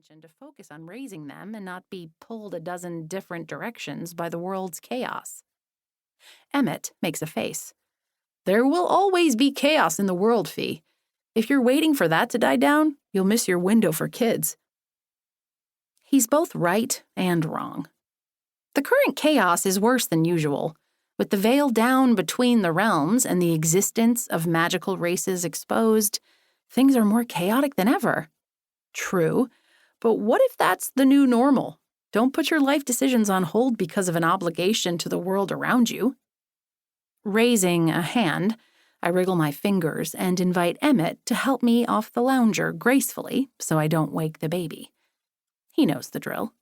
attention to focus on raising them and not be pulled a dozen different directions by the world's chaos. Emmett makes a face. There will always be chaos in the world, Fee. If you're waiting for that to die down, you'll miss your window for kids. He's both right and wrong. The current chaos is worse than usual. With the veil down between the realms and the existence of magical races exposed, things are more chaotic than ever. True, but what if that's the new normal? Don't put your life decisions on hold because of an obligation to the world around you. Raising a hand, I wriggle my fingers and invite Emmett to help me off the lounger gracefully so I don't wake the baby. He knows the drill.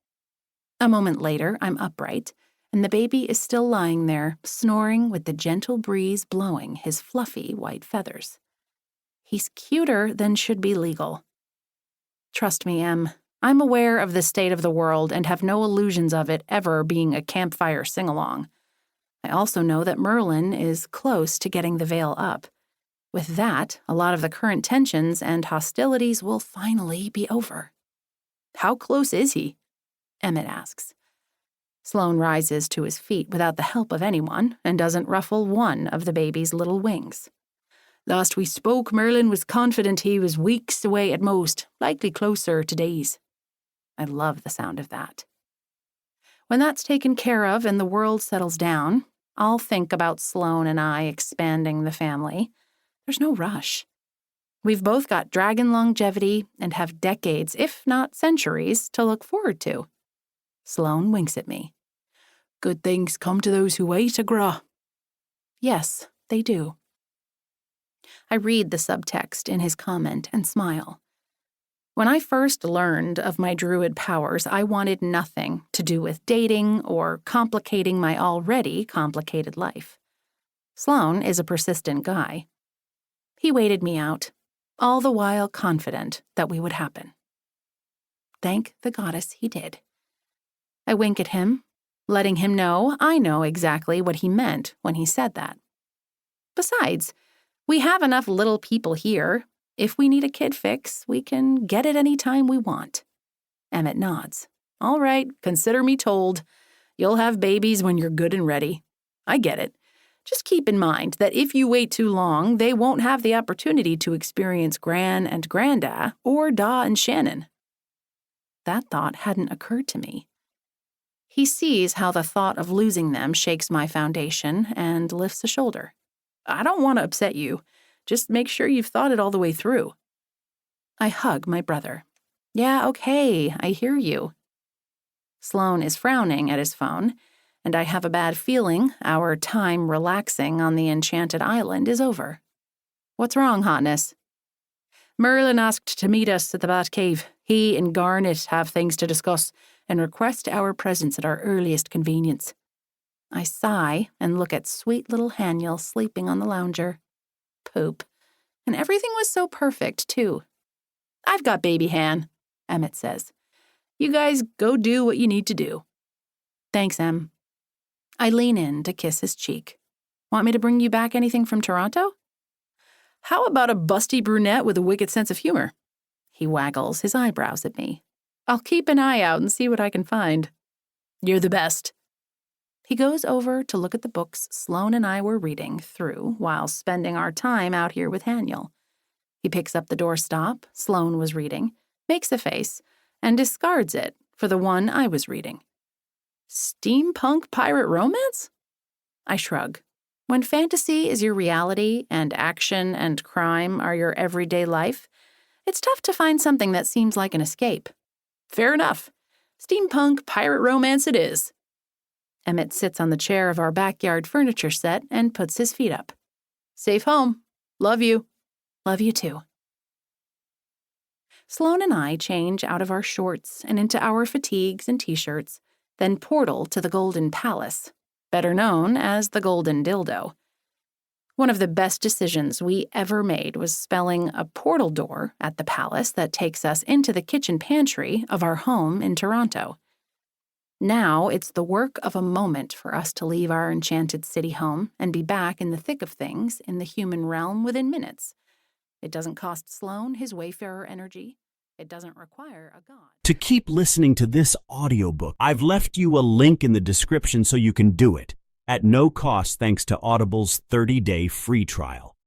A moment later, I'm upright, and the baby is still lying there, snoring with the gentle breeze blowing his fluffy white feathers. He's cuter than should be legal. Trust me, Em, I'm aware of the state of the world and have no illusions of it ever being a campfire sing-along. I also know that Merlin is close to getting the veil up. With that, a lot of the current tensions and hostilities will finally be over. How close is he? Emmett asks. Sloane rises to his feet without the help of anyone and doesn't ruffle one of the baby's little wings. Last we spoke, Merlin was confident he was weeks away at most, likely closer to days. I love the sound of that. When that's taken care of and the world settles down, I'll think about Sloane and I expanding the family. There's no rush. We've both got dragon longevity and have decades, if not centuries, to look forward to. Sloane winks at me. Good things come to those who wait, Agra. Yes, they do. I read the subtext in his comment and smile. When I first learned of my druid powers, I wanted nothing to do with dating or complicating my already complicated life. Sloane is a persistent guy. He waited me out, all the while confident that we would happen. Thank the goddess he did. I wink at him, letting him know I know exactly what he meant when he said that. Besides, we have enough little people here. If we need a kid fix, we can get it any time we want. Emmett nods. All right, consider me told. You'll have babies when you're good and ready. I get it. Just keep in mind that if you wait too long, they won't have the opportunity to experience Gran and Granda or Da and Shannon. That thought hadn't occurred to me. He sees how the thought of losing them shakes my foundation and lifts a shoulder. I don't want to upset you. Just make sure you've thought it all the way through. I hug my brother. Yeah, okay, I hear you. Sloane is frowning at his phone, and I have a bad feeling our time relaxing on the enchanted island is over. What's wrong, Hotness? Merlin asked to meet us at the Bat Cave. He and Garnet have things to discuss and request our presence at our earliest convenience. I sigh and look at sweet little Haniel sleeping on the lounger. Poop. And everything was so perfect, too. I've got baby Han, Emmett says. You guys go do what you need to do. Thanks, Em. I lean in to kiss his cheek. Want me to bring you back anything from Toronto? How about a busty brunette with a wicked sense of humor? He waggles his eyebrows at me. I'll keep an eye out and see what I can find. You're the best. He goes over to look at the books Sloane and I were reading through while spending our time out here with Haniel. He picks up the doorstop Sloane was reading, makes a face, and discards it for the one I was reading. Steampunk pirate romance? I shrug. When fantasy is your reality and action and crime are your everyday life, it's tough to find something that seems like an escape. Fair enough. Steampunk pirate romance it is. Emmett sits on the chair of our backyard furniture set and puts his feet up. Safe home. Love you. Love you too. Sloane and I change out of our shorts and into our fatigues and t-shirts, then portal to the Golden Palace, better known as the Golden Dildo. One of the best decisions we ever made was spelling a portal door at the palace that takes us into the kitchen pantry of our home in Toronto. Now it's the work of a moment for us to leave our enchanted city home and be back in the thick of things in the human realm within minutes. It doesn't cost Sloane his wayfarer energy. It doesn't require a God. To keep listening to this audiobook, I've left you a link in the description so you can do it, at no cost thanks to Audible's 30-day free trial.